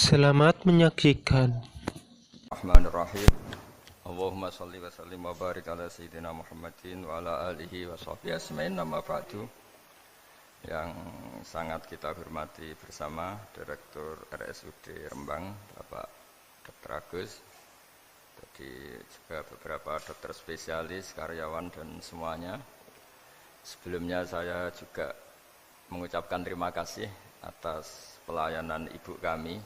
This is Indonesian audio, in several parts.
Selamat menyaksikan. Bismillahirrahmanirrahim. Allahumma sholli wa sallim wa barik ala sayyidina Muhammadin wa ala alihi wa sahbihi asma'in nama ba'du. Yang sangat kita hormati bersama Direktur RSUD Rembang, Bapak Dr. Agus. Jadi juga beberapa dokter spesialis, karyawan dan semuanya. Sebelumnya saya juga mengucapkan terima kasih atas pelayanan ibu kami.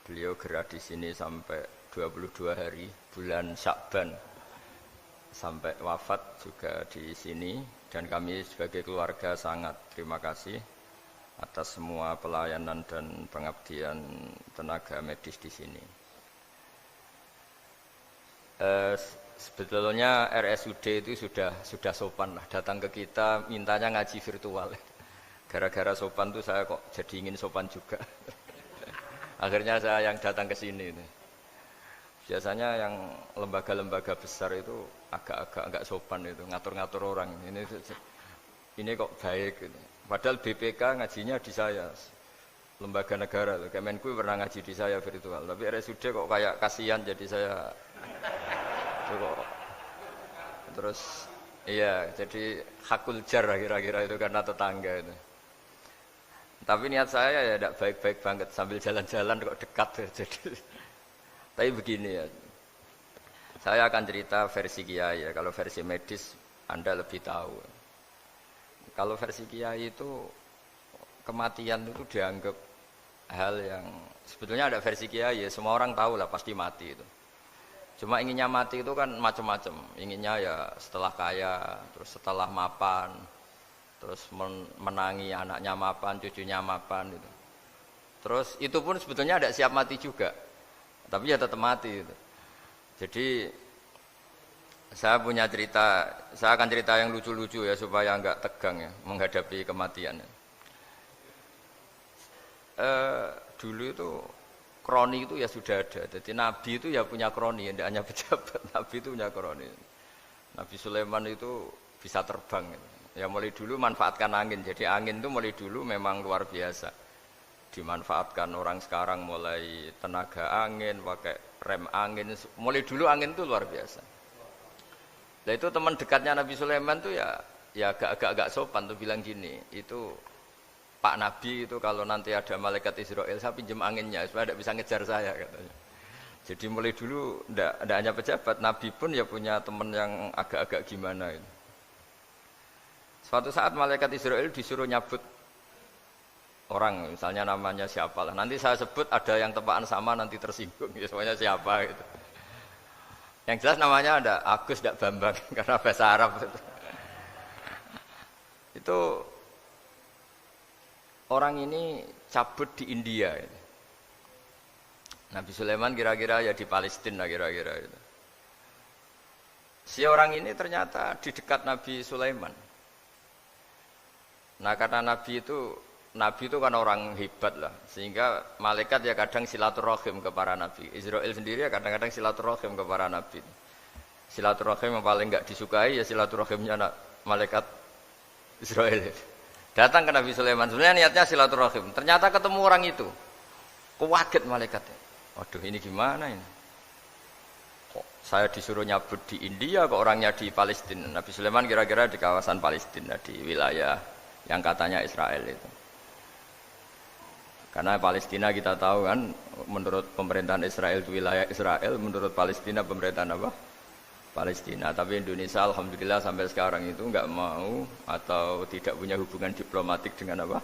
Beliau gerak di sini sampai 22 hari bulan Syakban sampai wafat juga di sini, dan kami sebagai keluarga sangat terima kasih atas semua pelayanan dan pengabdian tenaga medis di sini. Sebetulnya RSUD itu sudah sopan lah, datang ke kita mintanya ngaji virtual. Gara-gara sopan tuh saya kok jadi ingin sopan juga. Akhirnya saya yang datang ke sini. Biasanya yang lembaga-lembaga besar itu agak-agak enggak sopan itu, ngatur-ngatur orang. Ini kok baik gitu. Padahal BPK ngajinya di saya. Lembaga negara, Kemenku pernah ngaji di saya virtual. Tapi RSUD kok kayak kasihan, jadi saya terus iya, jadi hakul jar kira-kira itu karena tetangga itu. Tapi niat saya ya tidak baik-baik banget, sambil jalan-jalan kok dekat jadi. Tapi begini ya, saya akan cerita versi kiai ya. Kalau versi medis Anda lebih tahu. Kalau versi kiai itu kematian itu dianggap hal yang sebetulnya ada versi kiai ya. Semua orang tahu lah pasti mati itu. Cuma inginnya mati itu kan macam-macam. Inginnya ya setelah kaya, terus setelah mapan, terus menangi anaknya mapan, cucunya mapan itu. Terus itu pun sebetulnya tidak siap mati juga, tapi ya tetap mati itu. Jadi saya punya cerita, saya akan cerita yang lucu-lucu ya supaya enggak tegang ya menghadapi kematian. Dulu itu kroni itu ya sudah ada. Jadi Nabi itu ya punya kroni, tidak hanya pejabat. Nabi itu punya kroni. Nabi Sulaiman itu bisa terbang gitu. Ya mulai dulu manfaatkan angin. Jadi angin itu mulai dulu memang luar biasa. Dimanfaatkan orang sekarang mulai tenaga angin, pakai rem angin. Mulai dulu angin itu luar biasa. Nah itu teman dekatnya Nabi Sulaiman tuh ya agak sopan tuh bilang gini, itu Pak Nabi itu kalau nanti ada malaikat Israel saya pinjam anginnya supaya tidak bisa ngejar saya katanya. Jadi mulai dulu tidak hanya pejabat, Nabi pun ya punya teman yang agak-agak gimana itu. Suatu saat malaikat Israel disuruh nyabut orang, misalnya namanya siapalah. Nanti saya sebut ada yang tepaan sama nanti tersinggung, ya semuanya siapa gitu. Yang jelas namanya ada Agus tidak Bambang karena bahasa Arab itu. Itu orang ini cabut di India. Gitu. Nabi Sulaiman kira-kira ya di Palestina kira-kira itu. Si orang ini ternyata di dekat Nabi Sulaiman. Nah karena Nabi itu kan orang hebat lah, sehingga malaikat ya kadang silaturahim ke para nabi. Israel sendiri ya kadang-kadang silaturahim ke para nabi. Silaturahim yang paling enggak disukai ya silaturahimnya malaikat Israel. Datang ke Nabi Sulaiman, sebenarnya niatnya silaturahim. Ternyata ketemu orang itu, kaget malaikatnya. Waduh ini gimana ini? Kok saya disuruh nyabut di India, kok orangnya di Palestina? Nabi Sulaiman kira-kira di kawasan Palestina, di wilayah yang katanya Israel itu. Karena Palestina kita tahu kan, menurut pemerintahan Israel itu wilayah Israel, menurut Palestina pemerintahan apa? Palestina. Tapi Indonesia alhamdulillah sampai sekarang itu enggak mau atau tidak punya hubungan diplomatik dengan apa?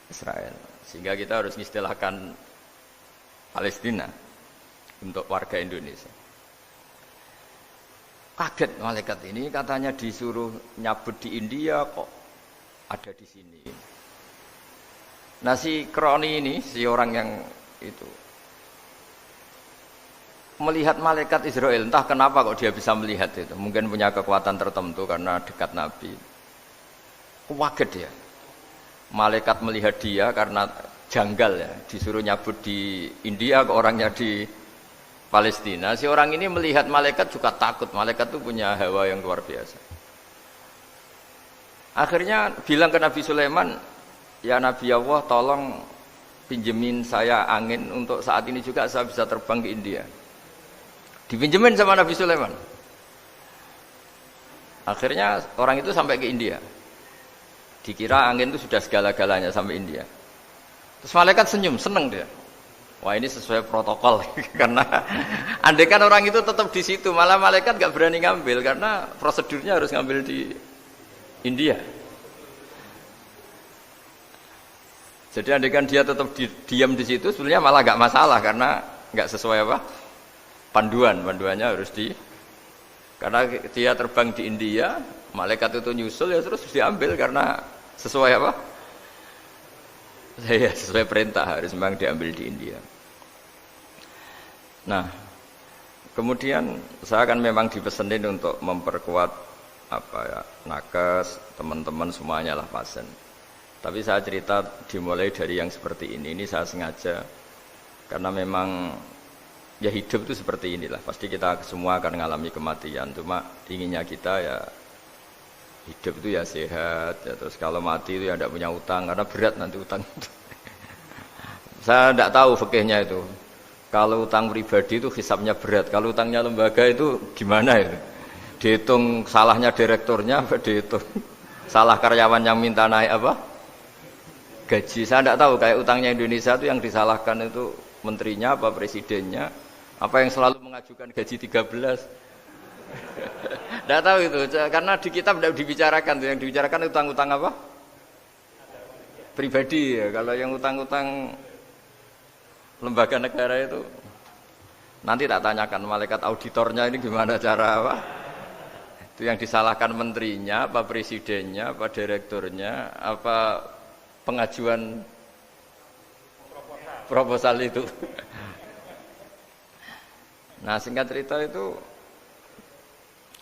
Israel. Sehingga kita harus mengistilahkan Palestina untuk warga Indonesia. Kaget malaikat ini, katanya disuruh nyabut di India kok ada di sini. Nah si kroni ini, si orang yang itu melihat malaikat Israel, entah kenapa kok dia bisa melihat itu. Mungkin punya kekuatan tertentu karena dekat Nabi. Kaget dia. Malaikat melihat dia karena janggal ya, disuruh nyabut di India ke orangnya di Palestina. Si orang ini melihat malaikat juga takut. Malaikat itu punya hawa yang luar biasa. Akhirnya bilang ke Nabi Sulaiman, ya Nabi Allah tolong pinjemin saya angin untuk saat ini juga saya bisa terbang ke India. Dipinjemin sama Nabi Sulaiman. Akhirnya orang itu sampai ke India. Dikira angin itu sudah segala-galanya sampai India. Terus malaikat senyum, seneng dia. Wah ini sesuai protokol karena andai kan orang itu tetap di situ, malah malaikat nggak berani ngambil karena prosedurnya harus ngambil di India. Jadi andai kan dia tetap diam di situ, sebenarnya malah nggak masalah karena nggak sesuai apa panduannya harus karena dia terbang di India, malaikat itu nyusul ya terus diambil karena sesuai apa? Ya, sesuai perintah harus memang diambil di India. Nah, kemudian saya kan memang dipesenin untuk memperkuat nakes, teman-teman semuanya lah pasien. Tapi saya cerita dimulai dari yang seperti ini. Ini saya sengaja karena memang ya hidup itu seperti inilah. Pasti kita semua akan mengalami kematian. Cuma inginnya kita ya hidup itu ya sehat, ya terus kalau mati itu ya tidak punya utang karena berat nanti utang itu. Saya tidak tahu fikihnya itu. Kalau utang pribadi itu hisabnya berat, kalau utangnya lembaga itu gimana itu? Dihitung salahnya direkturnya, apa dihitung salah karyawan yang minta naik apa? Gaji. Saya tidak tahu kayak utangnya Indonesia itu yang disalahkan itu menterinya apa presidennya, apa yang selalu mengajukan gaji 13. Tidak tahu itu, karena di kitab tidak dibicarakan. Yang dibicarakan utang-utang apa? Pribadi ya. Kalau yang utang-utang lembaga negara itu nanti tak tanyakan malaikat auditornya ini gimana cara apa? Itu yang disalahkan menterinya, apa presidennya, apa direkturnya, apa pengajuan proposal itu. Nah singkat cerita itu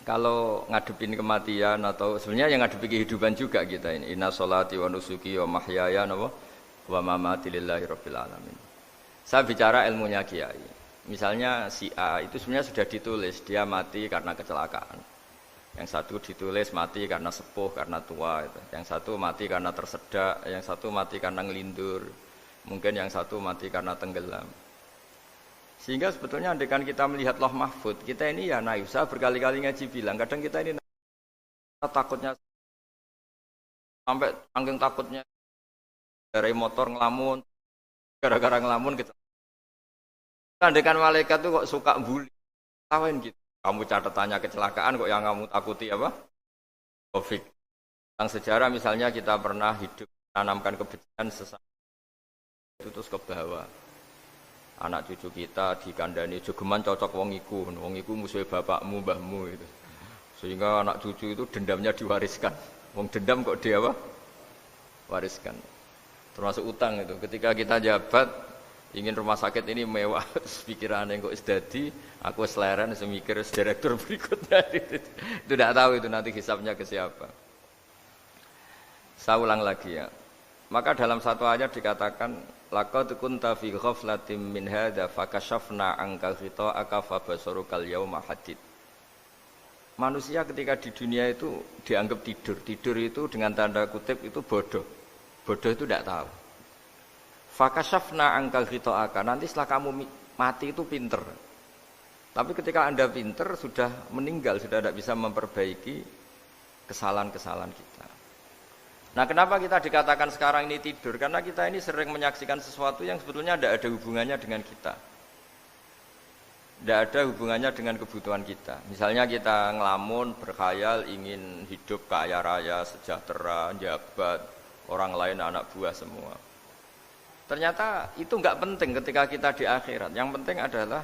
kalau ngadepin kematian atau sebenarnya yang ngadepi kehidupan juga kita ini. Inna sholati wa nusuki wa mahyaya wa mamati lillahi rabbil alamin. Saya bicara ilmunya kiai. Misalnya si A itu sebenarnya sudah ditulis dia mati karena kecelakaan. Yang satu ditulis mati karena sepuh, karena tua. Itu. Yang satu mati karena tersedak, yang satu mati karena ngelindur. Mungkin yang satu mati karena tenggelam. Sehingga sebetulnya andaikan kita melihat Lauh Mahfud, kita ini ya naif. Saya berkali-kali ngaji bilang, kadang kita ini takutnya sampai angking takutnya dari motor ngelamun, gara-gara ngelamun kita. Andaikan malaikat itu kok suka bully, tawain gitu. Kamu catatannya kecelakaan kok yang kamu takuti apa? Covid. Tentang sejarah misalnya kita pernah hidup menanamkan kebencian sesama itu terus ke bawah. Anak cucu kita dikandani jogeman cocok wong iku musuhnya bapakmu, mbahmu itu. Sehingga anak cucu itu dendamnya diwariskan. Wong dendam kok dia apa? Wariskan. Termasuk utang itu. Ketika kita jabat ingin rumah sakit ini mewah, pikirannya kok sedadi, aku seleren semikir direktur berikutnya. Itu tidak tahu itu nanti hisabnya ke siapa. Saya ulang lagi ya. Maka dalam satu ayat dikatakan laqad kunta fi ghaflatin min hadza fakashafna anka ghita'aka fabasarukal yauma hadid. Manusia ketika di dunia itu dianggap tidur. Tidur itu dengan tanda kutip itu bodoh. Bodoh itu tidak tahu. Fakashafna anka ghita'aka. Nanti setelah kamu mati itu pinter. Tapi ketika Anda pinter sudah meninggal, sudah tidak bisa memperbaiki kesalahan-kesalahan kita. Nah kenapa kita dikatakan sekarang ini tidur? Karena kita ini sering menyaksikan sesuatu yang sebetulnya tidak ada hubungannya dengan kita. Tidak ada hubungannya dengan kebutuhan kita. Misalnya kita ngelamun, berkhayal, ingin hidup kaya raya, sejahtera, jabat, orang lain anak buah semua. Ternyata itu nggak penting ketika kita di akhirat. Yang penting adalah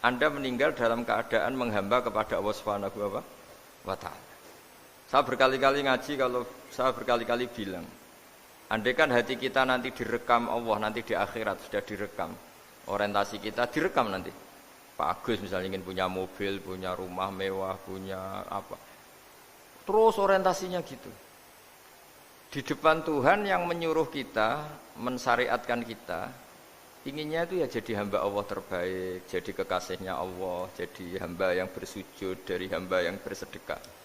Anda meninggal dalam keadaan menghamba kepada Allah Subhanahu wa Ta'ala. Saya berkali-kali ngaji, kalau saya berkali-kali bilang, andaikan hati kita nanti direkam Allah, nanti di akhirat sudah direkam, orientasi kita direkam nanti. Pak Agus misalnya ingin punya mobil, punya rumah mewah, punya apa, terus orientasinya gitu. Di depan Tuhan yang menyuruh kita, mensyariatkan kita, inginnya itu ya jadi hamba Allah terbaik, jadi kekasihnya Allah, jadi hamba yang bersujud, dari hamba yang bersedekah.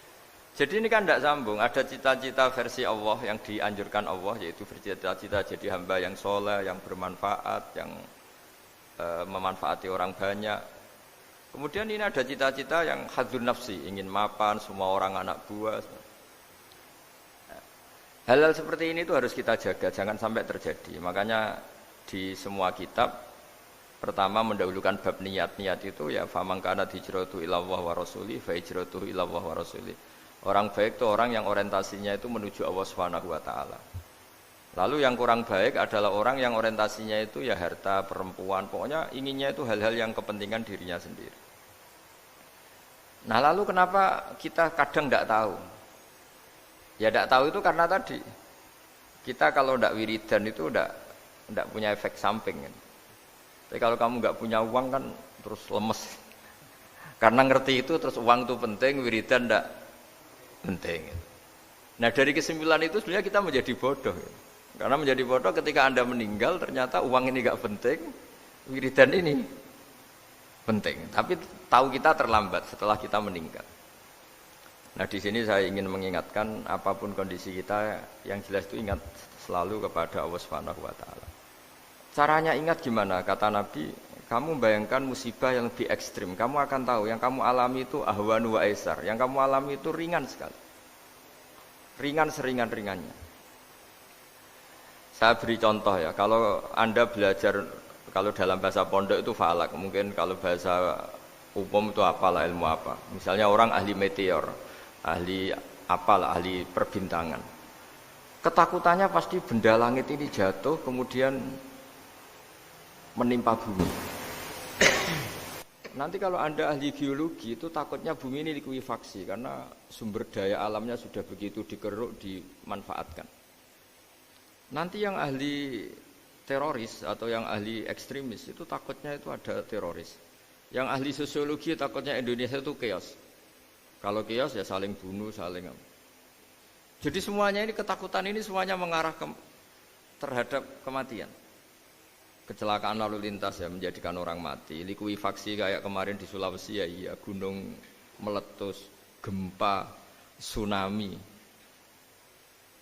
Jadi ini kan tidak sambung. Ada cita-cita versi Allah yang dianjurkan Allah, yaitu bercita-cita jadi hamba yang soleh, yang bermanfaat, yang memanfaati orang banyak. Kemudian ini ada cita-cita yang hadzun nafsi, ingin mapan, semua orang anak buah. Hal-hal seperti ini itu harus kita jaga, jangan sampai terjadi. Makanya di semua kitab, pertama mendahulukan bab niat-niat itu ya faman kana hijratuhu ilallah wa rasuli fa hijratuhu ilallah wa rasuli. Orang baik itu orang yang orientasinya itu menuju Allah Subhanahu wa taala. Lalu yang kurang baik adalah orang yang orientasinya itu ya harta, perempuan, pokoknya inginnya itu hal-hal yang kepentingan dirinya sendiri. Nah, lalu kenapa kita kadang tidak tahu? Ya tidak tahu itu karena tadi kita kalau tidak wiridan itu tidak punya efek samping. Tapi kalau kamu nggak punya uang kan terus lemes. Karena ngerti itu terus uang itu penting, wiridan tidak penting. Nah dari kesimpulan itu sebenarnya kita menjadi bodoh. Karena menjadi bodoh ketika Anda meninggal ternyata uang ini nggak penting, wiridan ini penting. Tapi tahu kita terlambat setelah kita meninggal. Nah di sini saya ingin mengingatkan apapun kondisi kita yang jelas itu ingat selalu kepada Allah Subhanahu wa taala. Caranya ingat gimana? Kata Nabi, kamu bayangkan musibah yang lebih ekstrim, kamu akan tahu yang kamu alami itu ahwanu wa aisar, yang kamu alami itu ringan sekali. Ringan seringan-ringannya. Saya beri contoh ya, kalau Anda belajar, kalau dalam bahasa pondok itu falak, mungkin kalau bahasa umum itu apalah, ilmu apa. Misalnya orang ahli meteor, ahli apalah, ahli perbintangan. Ketakutannya pasti benda langit ini jatuh, kemudian menimpa bumi. Nanti kalau Anda ahli geologi itu takutnya bumi ini likuifaksi karena sumber daya alamnya sudah begitu dikeruk, dimanfaatkan. Nanti yang ahli teroris atau yang ahli ekstremis itu takutnya itu ada teroris. Yang ahli sosiologi takutnya Indonesia itu chaos. Kalau chaos ya saling bunuh, saling. Jadi semuanya ini ketakutan ini semuanya mengarah terhadap kematian. Kecelakaan lalu lintas ya menjadikan orang mati, likuifaksi kayak kemarin di Sulawesi ya iya, gunung meletus, gempa, tsunami.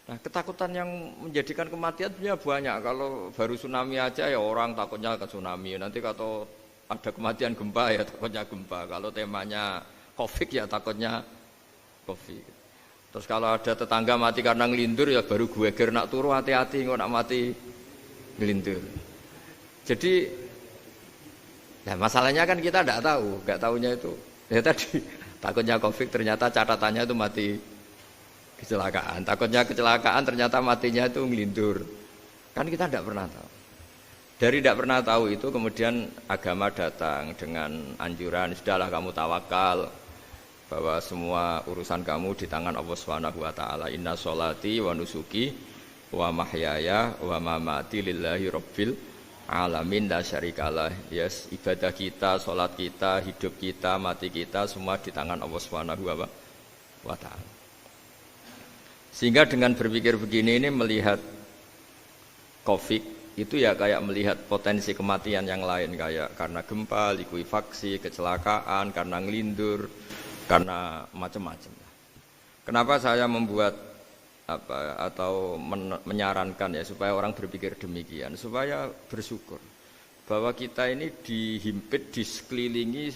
Nah ketakutan yang menjadikan kematian sebenarnya banyak. Kalau baru tsunami aja ya orang takutnya ke tsunami, nanti kalau ada kematian gempa ya takutnya gempa, kalau temanya Covid ya takutnya Covid. Terus kalau ada tetangga mati karena ngelindur ya baru gue nak turu hati-hati nggak nak mati ngelindur. Jadi, ya masalahnya kan kita tidak tahu, nggak tahunya itu. Ya tadi takutnya Covid ternyata catatannya itu mati kecelakaan. Takutnya kecelakaan ternyata matinya itu ngelindur. Kan kita tidak pernah tahu. Dari tidak pernah tahu itu kemudian agama datang dengan anjuran sudahlah kamu tawakal bahwa semua urusan kamu di tangan Allah Subhanahu wa taala. Inna sholati wa nusuki wa mahyaya wa mamati lillahi rabbil alamin la syarikalah. Yes, ibadah kita, sholat kita, hidup kita, mati kita semua di tangan Allah Subhanahu wa taala. Sehingga dengan berpikir begini ini melihat Covid itu ya kayak melihat potensi kematian yang lain kayak karena gempa, likuifaksi, kecelakaan, karena ngelindur, karena macam-macam. Kenapa saya membuat atau menyarankan ya supaya orang berpikir demikian, supaya bersyukur bahwa kita ini dihimpit, disekelilingi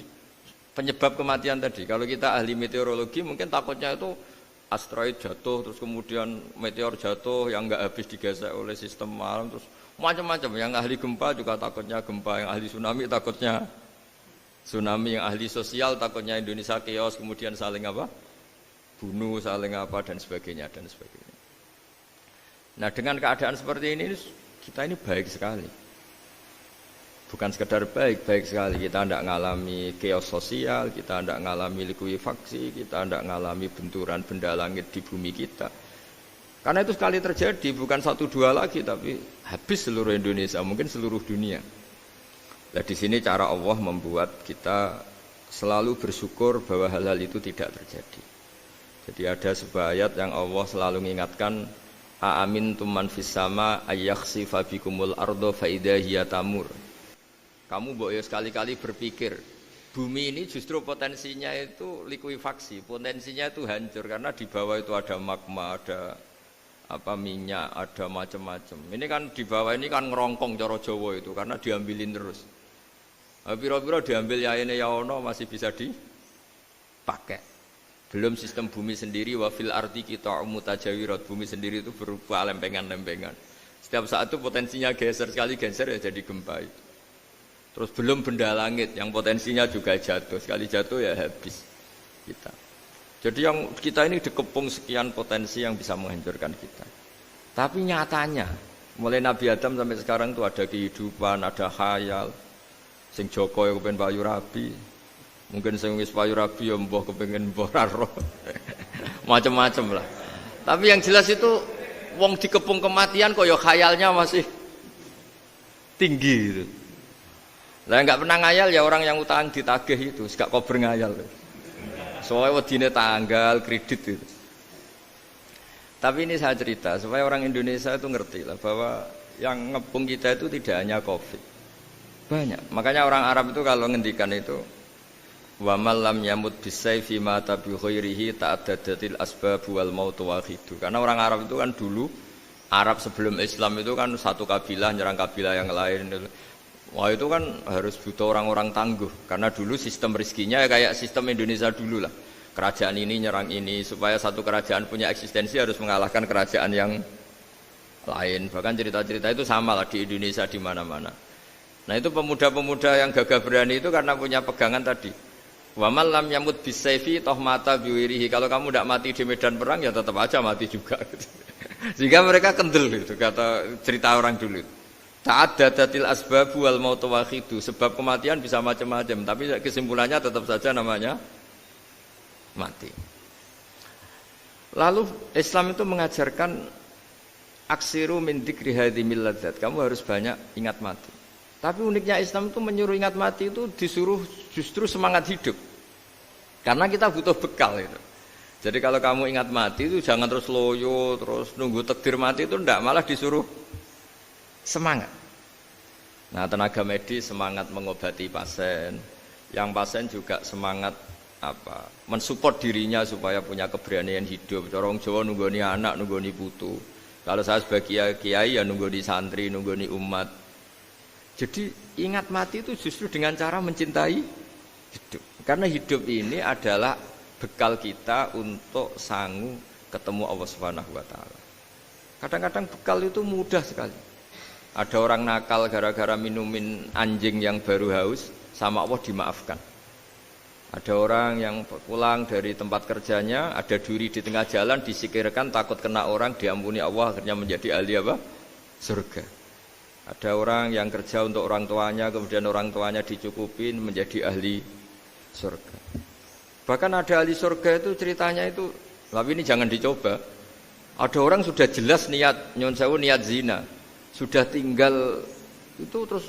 penyebab kematian tadi. Kalau kita ahli meteorologi mungkin takutnya itu asteroid jatuh, terus kemudian meteor jatuh yang nggak habis digesek oleh sistem alam, terus macam-macam. Yang ahli gempa juga takutnya gempa, yang ahli tsunami takutnya tsunami, yang ahli sosial takutnya Indonesia chaos, kemudian saling bunuh, saling dan sebagainya dan sebagainya. Nah dengan keadaan seperti ini kita ini baik sekali. Bukan sekedar baik sekali. Kita tidak mengalami chaos sosial, kita tidak mengalami likuifaksi, kita tidak mengalami benturan benda langit di bumi kita. Karena itu sekali terjadi, bukan 1-2 lagi, tapi habis seluruh Indonesia, mungkin seluruh dunia. Nah di sini cara Allah membuat kita selalu bersyukur bahwa hal-hal itu tidak terjadi. Jadi ada sebuah ayat yang Allah selalu mengingatkan, Aamintum man fis sama ayakhsifa bikumul ardo fa idza hiya tamur. Kamu mbok ya sekali-kali berpikir Bumi ini justru potensinya itu likuifaksi, potensinya itu hancur karena di bawah itu ada magma, ada apa minyak, ada macam-macam. Ini kan di bawah ini kan ngerongkong cara Jawa itu karena diambilin terus. Piro-piro diambil yaene ya ono masih bisa dipakai. Belum sistem bumi sendiri wa fil ardi qita'um mutajawirat, bumi sendiri itu berupa lempengan-lempengan. Setiap saat itu potensinya geser, sekali geser ya jadi gempa itu. Terus belum benda langit yang potensinya juga jatuh, sekali jatuh ya habis kita. Jadi yang kita ini dikepung sekian potensi yang bisa menghancurkan kita. Tapi nyatanya mulai Nabi Adam sampai sekarang tuh ada kehidupan, ada khayal. Sing Joko ya kepengen payu rabi, mungkin sing wis payu rabi ya mbah kepengen mbah roh. Macam-macam lah. Tapi yang jelas itu wong dikepung kematian kok ya khayalnya masih tinggi gitu. Lah enggak pernah ngayal ya orang yang utang ditagih itu, gak kober ngayal. Soalnya wedine tanggal kredit itu. Tapi ini saya cerita supaya orang Indonesia itu ngerti lah bahwa yang ngepung kita itu tidak hanya Covid. Banyak. Makanya orang Arab itu kalau ngendikan itu wa man lam yamut bisayfi mata bi khairihi ta'addadatil asbab wal maut wahidu. Karena orang Arab itu kan dulu Arab sebelum Islam itu kan satu kabilah nyerang kabilah yang lain. Wah itu kan harus butuh orang-orang tangguh karena dulu sistem rezekinya ya kayak sistem Indonesia dulu lah. Kerajaan ini nyerang ini supaya satu kerajaan punya eksistensi harus mengalahkan kerajaan yang lain. Bahkan cerita-cerita itu sama lah di Indonesia di mana-mana. Nah itu pemuda-pemuda yang gagah berani itu karena punya pegangan tadi. Wa man lam yamut bisayfi toh mata biwirihi. Kalau kamu tidak mati di medan perang ya tetap aja mati juga. Sehingga mereka kendel gitu kata cerita orang dulu. Ta'addadatil asbab wal maut wahidu. Sebab kematian bisa macam-macam, tapi kesimpulannya tetap saja namanya mati. Lalu Islam itu mengajarkan aksiru min dzikri hadhimil ladzat. Kamu harus banyak ingat mati. Tapi uniknya Islam itu menyuruh ingat mati itu disuruh justru semangat hidup. Karena kita butuh bekal itu. Jadi kalau kamu ingat mati itu jangan terus loyo, terus nunggu takdir mati itu enggak, malah disuruh semangat. Nah, tenaga medis semangat mengobati pasien, yang pasien juga semangat apa? Mensupport dirinya supaya punya keberanian hidup. Orang Jawa nunggoni anak, nunggoni putu. Kalau saya sebagai kiai ya nunggoni santri, nunggoni umat. Jadi ingat mati itu justru dengan cara mencintai hidup. Karena hidup ini adalah bekal kita untuk sanggup ketemu Allah Subhanahu wa taala. Kadang-kadang bekal itu mudah sekali. Ada orang nakal gara-gara minumin anjing yang baru haus, sama Allah dimaafkan. Ada orang yang pulang dari tempat kerjanya, ada duri di tengah jalan, disikirkan takut kena orang, diampuni Allah, akhirnya menjadi ahli apa? Surga. Ada orang yang kerja untuk orang tuanya, kemudian orang tuanya dicukupin menjadi ahli surga. Bahkan ada ahli surga itu ceritanya itu, tapi ini jangan dicoba. Ada orang sudah jelas niat nyon sewu niat zina, sudah tinggal itu terus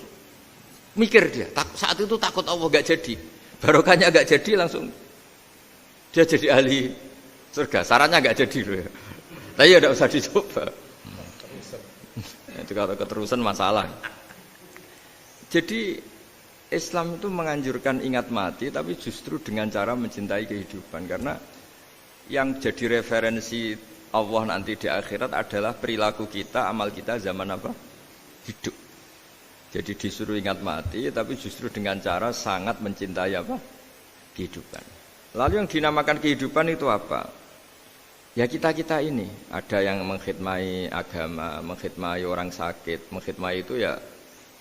mikir dia. Saat itu takut Allah gak jadi, barokahnya gak jadi langsung dia jadi ahli surga. Sarannya gak jadi loh ya. Tapi ya tidak usah dicoba. Itu kalau keterusan masalah. Jadi Islam itu menganjurkan ingat mati, tapi justru dengan cara mencintai kehidupan. Karena yang jadi referensi Allah nanti di akhirat adalah perilaku kita, amal kita zaman apa? Hidup. Jadi disuruh ingat mati, tapi justru dengan cara sangat mencintai apa? Kehidupan. Lalu yang dinamakan kehidupan itu apa? Ya kita-kita ini. Ada yang mengkhidmati agama, mengkhidmati orang sakit, mengkhidmati itu ya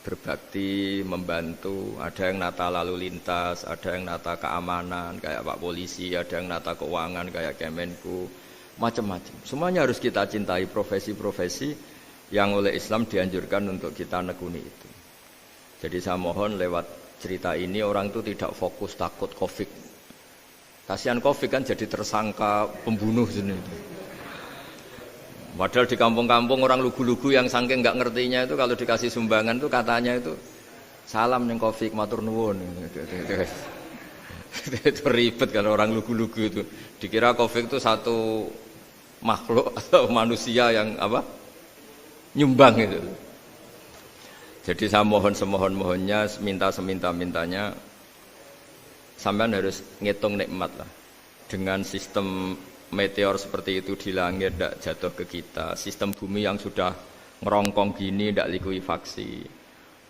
berbakti, membantu. Ada yang nata lalu lintas, ada yang nata keamanan kayak Pak Polisi, ada yang nata keuangan kayak Kemenku, macam-macam. Semuanya harus kita cintai, profesi-profesi yang oleh Islam dianjurkan untuk kita nekuni itu. Jadi saya mohon lewat cerita ini orang itu tidak fokus takut Covid. Kasihan Covid kan jadi tersangka pembunuh sini. Padahal di kampung-kampung orang lugu-lugu yang saking nggak ngertinya itu kalau dikasih sumbangan itu katanya itu salam neng Covid matur nuwun. Itu ribet kalau orang lugu-lugu itu. Dikira Covid itu satu makhluk atau manusia yang apa? Nyumbang itu. Jadi saya mohon semohon-mohonnya, minta seminta-mintanya sampean harus ngitung nikmat lah. Dengan sistem meteor seperti itu di langit tidak jatuh ke kita, sistem bumi yang sudah ngerongkong gini tidak likuifaksi.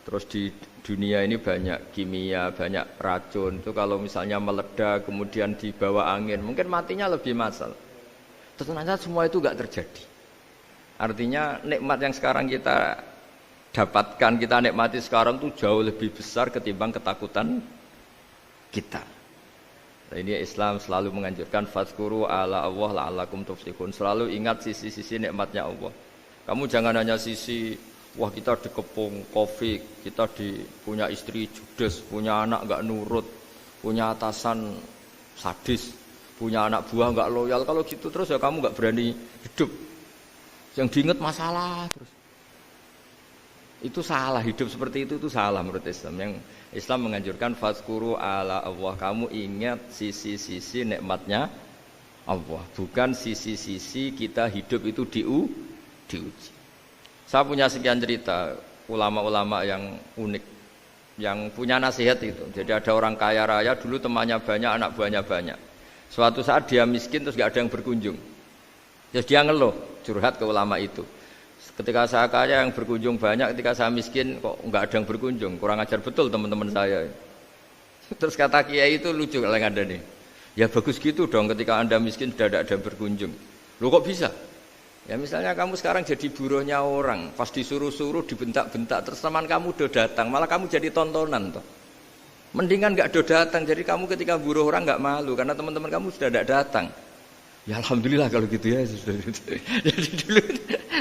Terus di dunia ini banyak kimia, banyak racun. Itu kalau misalnya meledak kemudian dibawa angin, mungkin matinya lebih massal. Ternyata semua itu enggak terjadi. Artinya nikmat yang sekarang kita dapatkan, kita nikmati sekarang itu jauh lebih besar ketimbang ketakutan kita. Nah, ini Islam selalu menganjurkan fadzkuru ala Allah la'allakum tuflihun. Selalu ingat sisi-sisi nikmatnya Allah. Kamu jangan hanya sisi wah kita dikepung Covid, kita punya istri judes, punya anak enggak nurut, punya atasan sadis, punya anak buah enggak loyal. Kalau gitu terus ya kamu enggak berani hidup. Yang diingat masalah terus. Itu salah, hidup seperti itu salah menurut Islam. Yang Islam menganjurkan fadzkuru ala Allah, kamu ingat sisi-sisi nikmatnya Allah, bukan sisi-sisi kita hidup itu diuji. Saya punya sekian cerita ulama-ulama yang unik, yang punya nasihat itu. Jadi ada orang kaya raya dulu temannya banyak, anak buahnya banyak. Suatu saat dia miskin terus gak ada yang berkunjung. Terus dia ngeluh, curhat ke ulama itu. Ketika saya kaya yang berkunjung banyak, ketika saya miskin kok nggak ada yang berkunjung, kurang ajar betul teman-teman saya. Terus kata kiai itu lucu kalau ada nih, ya bagus gitu dong ketika anda miskin sudah ada yang berkunjung. Loh kok bisa? Ya misalnya kamu sekarang jadi buruhnya orang, pas disuruh-suruh dibentak-bentak, terus teman kamu udah datang, malah kamu jadi tontonan toh. Mendingan nggak udah datang, jadi kamu ketika buruh orang nggak malu karena teman-teman kamu sudah tidak datang. Ya alhamdulillah kalau gitu ya. Jadi dulu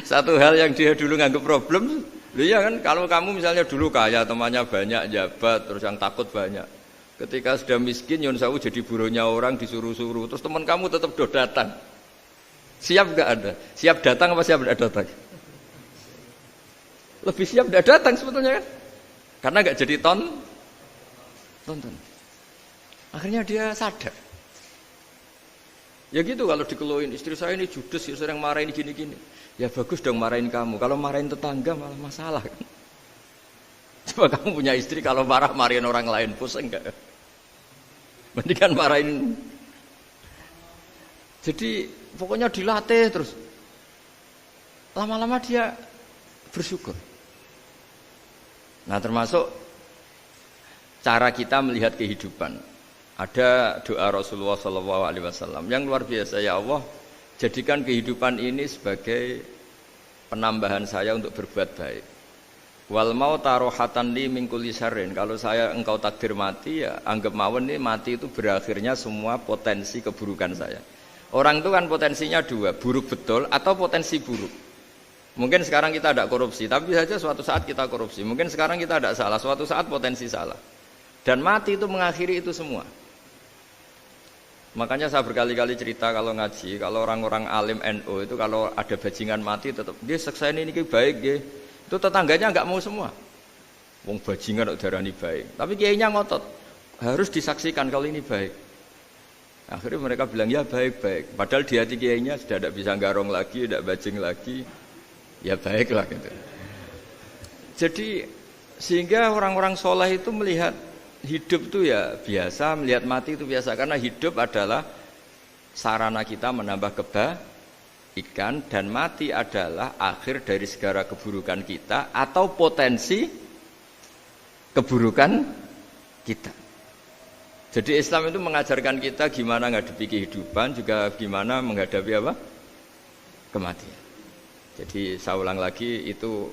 satu hal yang dia dulu nganggap problem, ya kan kalau kamu misalnya dulu kaya, temannya banyak, jabat, terus yang takut banyak. Ketika sudah miskin, Yun Sawu jadi buruhnya orang disuruh-suruh, terus teman kamu tetap udah datang. Siap nggak ada? Siap datang apa siap tidak datang? Lebih siap tidak datang sebetulnya kan? Karena nggak jadi tonton. Akhirnya dia sadar. Ya gitu kalau dikeluhin istri saya ini judes, sering marahin gini-gini. Ya bagus dong marahin kamu. Kalau marahin tetangga malah masalah kan. Coba kamu punya istri kalau marahin orang lain pusing enggak? Mendingan marahin. Jadi pokoknya dilatih terus. Lama-lama dia bersyukur. Nah termasuk cara kita melihat kehidupan. Ada doa Rasulullah SAW yang luar biasa, ya Allah jadikan kehidupan ini sebagai penambahan saya untuk berbuat baik. Wal mauta rohatan li min kulli syarrin. Kalau saya engkau takdir mati ya anggap mawon ini mati itu berakhirnya semua potensi keburukan saya. Orang itu kan potensinya dua, buruk betul atau potensi buruk. Mungkin sekarang kita tidak korupsi, tapi saja suatu saat kita korupsi. Mungkin sekarang kita tidak salah, suatu saat potensi salah. Dan mati itu mengakhiri itu semua. Makanya saya berkali-kali cerita kalau ngaji, kalau orang-orang alim NU itu kalau ada bajingan mati tetap dia seksain ini baik dia. Itu tetangganya enggak mau semua. Wong bajingan kok darani baik. Tapi kiainya ngotot, harus disaksikan kalau ini baik. Akhirnya mereka bilang ya baik-baik. Padahal di hati kiainya sudah tidak bisa garong lagi, tidak bajing lagi. Ya baiklah gitu. Jadi sehingga orang-orang soleh itu melihat hidup itu ya biasa, melihat mati itu biasa, karena hidup adalah sarana kita menambah kebaikan dan mati adalah akhir dari segala keburukan kita atau potensi keburukan kita. Jadi Islam itu mengajarkan kita gimana menghadapi kehidupan, juga gimana menghadapi apa? Kematian. Jadi saya ulang lagi itu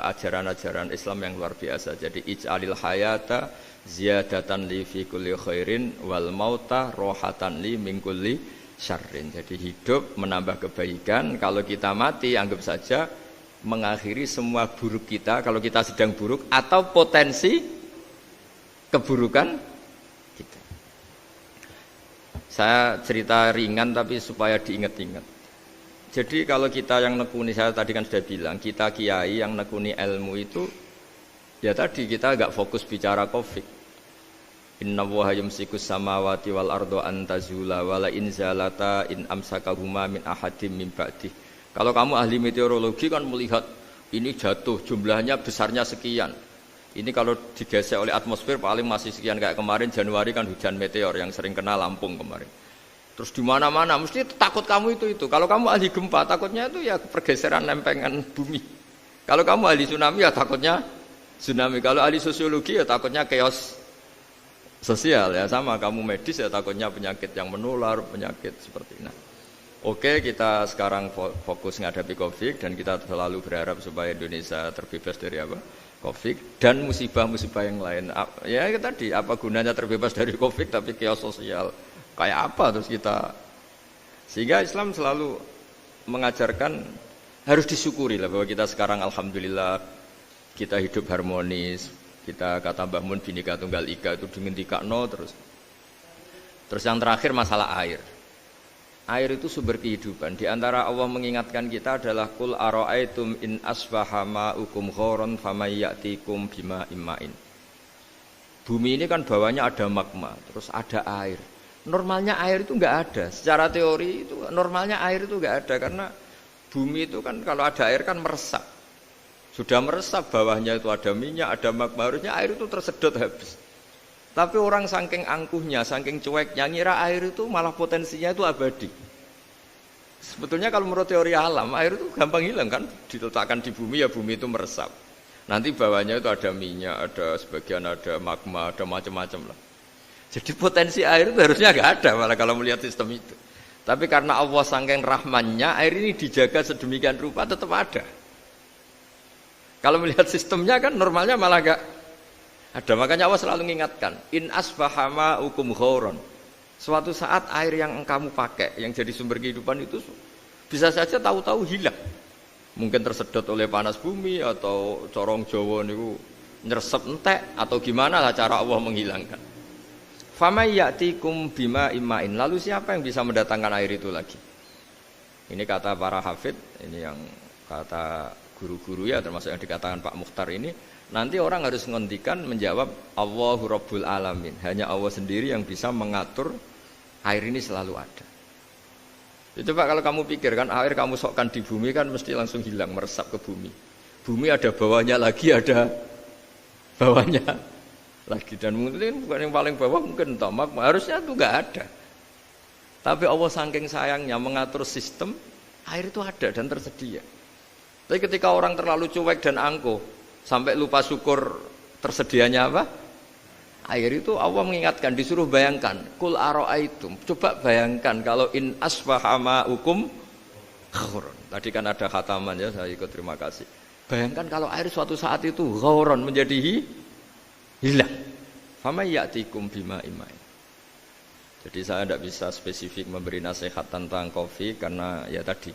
ajaran-ajaran Islam yang luar biasa. Jadi ij'alil hayata ziyadatan li fi kulli khairin wal mauta rohatan li min kulli syarrin. Jadi hidup menambah kebaikan, kalau kita mati anggap saja mengakhiri semua buruk kita kalau kita sedang buruk atau potensi keburukan kita. Saya cerita ringan tapi supaya diingat-ingat. Jadi kalau kita yang nekuni, saya tadi kan sudah bilang, kita kiai yang nekuni ilmu itu ya tadi kita agak fokus bicara Covid. Inna Allaha yumsikus samawati wal ardo an tazula wala in zalata in amsakahuma min ahadim min ba'dih. Kalau kamu ahli meteorologi kan melihat ini jatuh jumlahnya besarnya sekian. Ini kalau digesek oleh atmosfer paling masih sekian kayak kemarin Januari kan hujan meteor yang sering kena Lampung kemarin. Terus di mana-mana mesti takut kamu itu. Kalau kamu ahli gempa takutnya itu ya pergeseran lempengan bumi. Kalau kamu ahli tsunami ya takutnya tsunami. Kalau ahli sosiologi ya takutnya chaos sosial ya sama. Kamu medis ya takutnya penyakit yang menular, penyakit seperti ini. Oke, kita sekarang fokus menghadapi COVID dan kita selalu berharap supaya Indonesia terbebas dari apa? COVID dan musibah-musibah yang lain. Ya tadi apa gunanya terbebas dari COVID tapi chaos sosial kayak apa terus kita, sehingga Islam selalu mengajarkan harus disyukuri lah bahwa kita sekarang alhamdulillah kita hidup harmonis. Kita kata Mbah Mun Bhinneka Tunggal Ika itu dingendikakno terus yang terakhir masalah air. Air itu sumber kehidupan. Di antara Allah mengingatkan kita adalah kul ara'aitum in asbaha ma'ukum ghoron famay ya'tikum bima imma'in. Bumi ini kan bawahnya ada magma, terus ada air. Normalnya air itu enggak ada. Secara teori itu normalnya air itu enggak ada karena bumi itu kan kalau ada air kan meresap. Sudah meresap bawahnya itu ada minyak, ada magma, harusnya air itu tersedot habis. Tapi orang saking angkuhnya, saking cueknya ngira air itu malah potensinya itu abadi. Sebetulnya kalau menurut teori alam, air itu gampang hilang kan, diletakkan di bumi ya bumi itu meresap. Nanti bawahnya itu ada minyak, ada sebagian ada magma, ada macam-macam lah. Jadi potensi air itu harusnya nggak ada malah kalau melihat sistem itu. Tapi karena Allah saking rahmannya, air ini dijaga sedemikian rupa tetap ada. Kalau melihat sistemnya kan normalnya malah nggak ada. Makanya Allah selalu mengingatkan, in asbaha ma'ukum ghoron. Suatu saat air yang kamu pakai, yang jadi sumber kehidupan itu bisa saja tahu-tahu hilang. Mungkin tersedot oleh panas bumi atau corong Jawa niku nyeresep entek atau gimana lah cara Allah menghilangkan. Famay ya'tikum bima imma'in. Lalu siapa yang bisa mendatangkan air itu lagi? Ini kata para hafid, ini yang kata guru-guru ya termasuk yang dikatakan Pak Mukhtar ini. Nanti orang harus ngendikan menjawab Allahu Rabbul Alamin. Hanya Allah sendiri yang bisa mengatur air ini selalu ada. Ya, coba kalau kamu pikir kan air kamu sokkan di bumi kan mesti langsung hilang, meresap ke bumi. Bumi ada bawahnya lagi, ada bawahnya lagi. Dan mungkin bukan yang paling bawah mungkin entah magma. Harusnya itu enggak ada. Tapi Allah saking sayangnya mengatur sistem, air itu ada dan tersedia. Tapi ketika orang terlalu cuek dan angkuh sampai lupa syukur tersedianya apa? Air itu Allah mengingatkan, disuruh bayangkan. Kul ara'aitum. Coba bayangkan kalau in asbaha ma'ukum ghauron. Tadi kan ada khataman ya, saya ikut terima kasih. Bayangkan kalau air suatu saat itu ghauron menjadi hilang. Famay ya'tikum bima imma'in. Jadi saya tidak bisa spesifik memberi nasihat tentang COVID karena ya tadi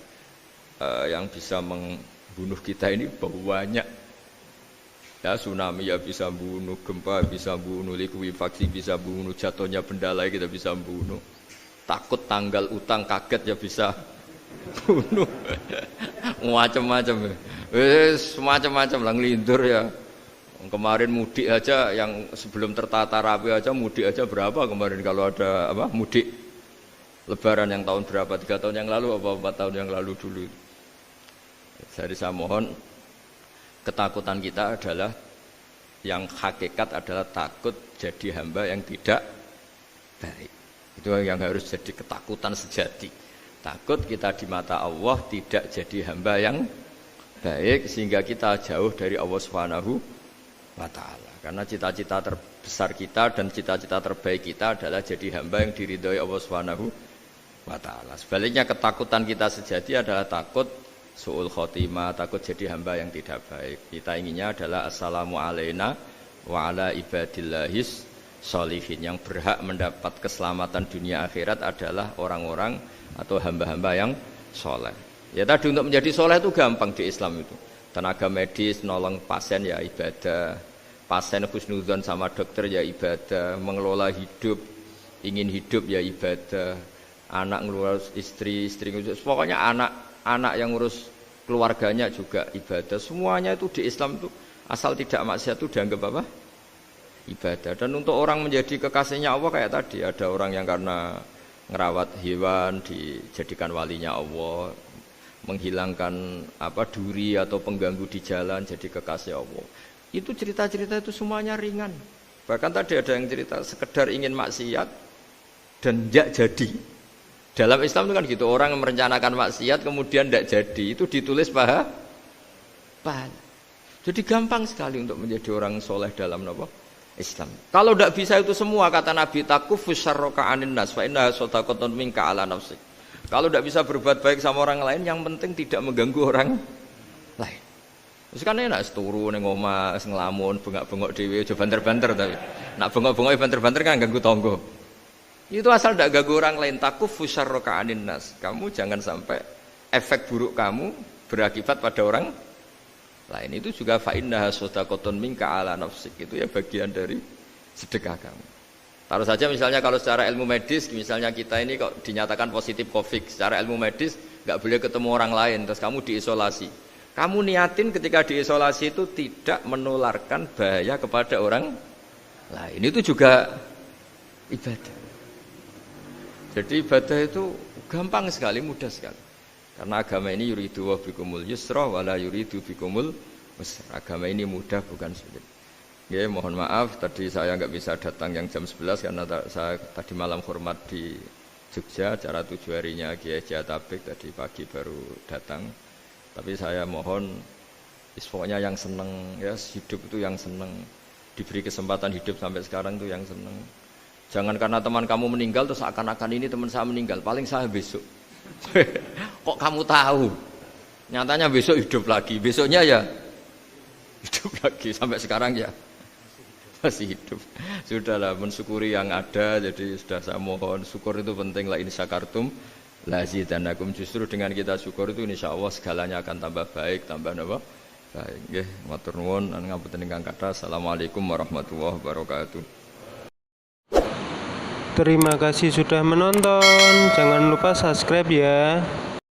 yang bisa membunuh kita ini banyak. Ya tsunami ya bisa bunuh, gempa bisa bunuh, likuifaksi bisa bunuh, jatuhnya benda lain kita bisa bunuh. Takut tanggal utang kaget ya bisa bunuh. Macam-macam. Semacam-macam lah ngelindur ya. Kemarin mudik aja yang sebelum tertata rapi aja mudik aja berapa kemarin kalau ada apa mudik Lebaran yang tahun berapa 3 tahun yang lalu apa 4 tahun yang lalu dulu. Jadi saya mohon ketakutan kita adalah yang hakikat adalah takut jadi hamba yang tidak baik. Itu yang harus jadi ketakutan sejati. Takut kita di mata Allah tidak jadi hamba yang baik sehingga kita jauh dari Allah Subhanahu wa taala. Karena cita-cita terbesar kita dan cita-cita terbaik kita adalah jadi hamba yang diridhoi Allah Subhanahu wa taala. Sebaliknya ketakutan kita sejati adalah takut su'ul khotimah, takut jadi hamba yang tidak baik. Kita inginnya adalah assalamu alaina wa ala ibadillahis sholihin. Yang berhak mendapat keselamatan dunia akhirat adalah orang-orang atau hamba-hamba yang soleh. Ya tadi untuk menjadi soleh itu gampang di Islam itu. Tenaga medis nolong pasien ya ibadah, pasien husnudzon sama dokter ya ibadah, mengelola hidup, ingin hidup ya ibadah, anak ngurus istri ngurus, pokoknya anak yang ngurus keluarganya juga ibadah. Semuanya itu di Islam itu asal tidak maksiat itu dianggap apa? Ibadah. Dan untuk orang menjadi kekasihnya Allah kayak tadi, ada orang yang karena ngerawat hewan dijadikan walinya Allah, menghilangkan apa duri atau pengganggu di jalan jadi kekasih Allah. Itu cerita-cerita itu semuanya ringan. Bahkan tadi ada yang cerita sekedar ingin maksiat dan tidak jadi. Dalam Islam itu kan gitu, orang merencanakan maksiat kemudian tidak jadi, itu ditulis pahala. Jadi gampang sekali untuk menjadi orang soleh dalam Islam. Kalau tidak bisa itu semua, kata Nabi, takufus syarroka anin nas fa innaha shadaqatun minka ala nafsik. Kalau tidak bisa berbuat baik sama orang lain, yang penting tidak mengganggu orang lain. Terus kan enak turu ning omah ngelamun bengak-bengok dhewe aja banter-banter tapi. Nak bengok-bengok banter-banter kan ganggu tangga. Itu asal ndak ganggu orang lain, takufus syarroka anin nas. Kamu jangan sampai efek buruk kamu berakibat pada orang lain. Itu juga fa innaha shadaqatun minka ala nafsik. Itu ya bagian dari sedekah kamu. Taruh saja misalnya kalau secara ilmu medis, misalnya kita ini kok dinyatakan positif COVID, secara ilmu medis nggak boleh ketemu orang lain, terus kamu diisolasi. Kamu niatin ketika diisolasi itu tidak menularkan bahaya kepada orang lain. Itu juga ibadah. Jadi ibadah itu gampang sekali, mudah sekali. Karena agama ini yuridu wa bikumul yusra wala yuridu bikumul usra. Agama ini mudah bukan sulit. Ya, mohon maaf tadi saya nggak bisa datang yang jam 11 karena saya tadi malam hormat di Jogja, acara 7 harinya Kiai Jatabek, tadi pagi baru datang. Tapi saya mohon pokoknya yang seneng ya, hidup itu yang seneng, diberi kesempatan hidup sampai sekarang itu yang seneng. Jangan karena teman kamu meninggal terus akan-akan ini teman saya meninggal, paling saya besok. Kok kamu tahu? Nyatanya besok hidup lagi, besoknya ya hidup lagi, sampai sekarang ya masih hidup. Sudahlah, mensyukuri yang ada. Jadi sudah saya mohon, syukur itu penting. La in syakartum lazidanakum. Justru dengan kita syukur itu insyaallah segalanya akan tambah baik, tambah apa? Baik. Nggih, matur nuwun ngapunten ingkang kathah. Assalamualaikum warahmatullahi wabarakatuh. Terima kasih sudah menonton. Jangan lupa subscribe ya.